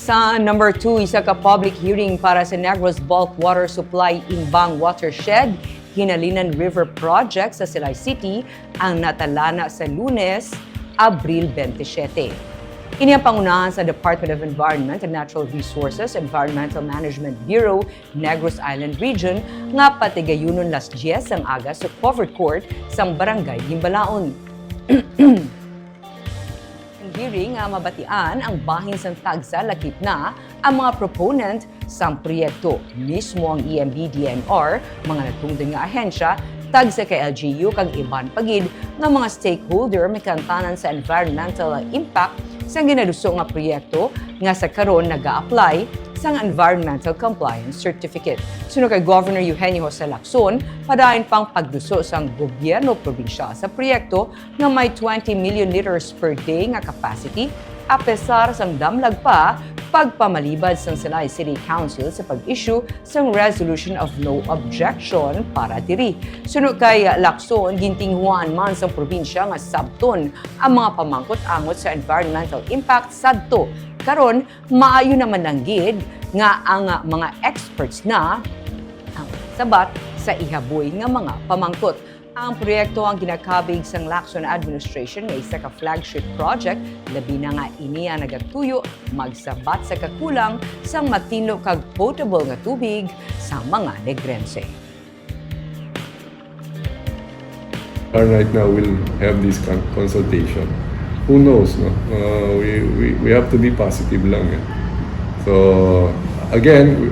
Sa number 2, isa ka public hearing para sa Negros Bulk Water Supply Imbang Watershed, Hinalinan River Project sa Silay City ang natalana sa Lunes, Abril 27. Ini ang pangunahan sa Department of Environment and Natural Resources Environmental Management Bureau, Negros Island Region, nga patigayunon las 10 ang aga sa covered court sang Barangay Gimbalaon. Hearing nga mabatian ang bahin sang tagsa lakip na ang mga proponent sang proyekto. Mismo ang EMB-DNR, mga natungtong nga ahensya, tagsa kay LGU kag iban pagid nga mga stakeholder may kantanan sa environmental impact sa ginaduso nga proyekto nga sa karon naga-apply sang Environmental Compliance Certificate. Sunod kay Governor Eugenio Jose Lacson, padayon pang pagduso sang gobyerno probinsya sa proyekto nga may 20 million liters per day nga capacity, apesar sang damlag pa pagpamalibad sang Silay City Council sa pag-issue sang Resolution of No Objection para diri. Sunod kay Lacson, gintinghuan man sang probinsya nga sabton ang mga pamangkot-angot sa environmental impact sadto. Karon, maayo naman langgid nga ang mga experts na ang sabat sa ihaboy nga mga pamangkot. Ang proyekto ang ginakabig sang Lacson Administration nga isa ka flagship project, labi na nga iniya nagatuyo magsabat sa kakulang sang matino kag potable nga tubig sa mga Negrense. Right now we'll have this consultation. Who knows, no? We have to be positive lang. Eh. So again,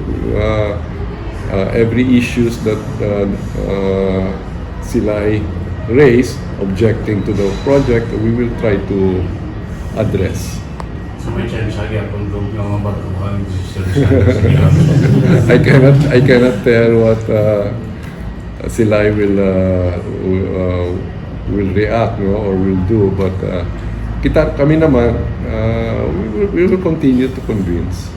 every issues that sila raise objecting to the project, we will try to address. So may chance lagi akong loob ng mga batuhan I cannot tell what sila will react, no, or will do, but kami naman we will continue to convince.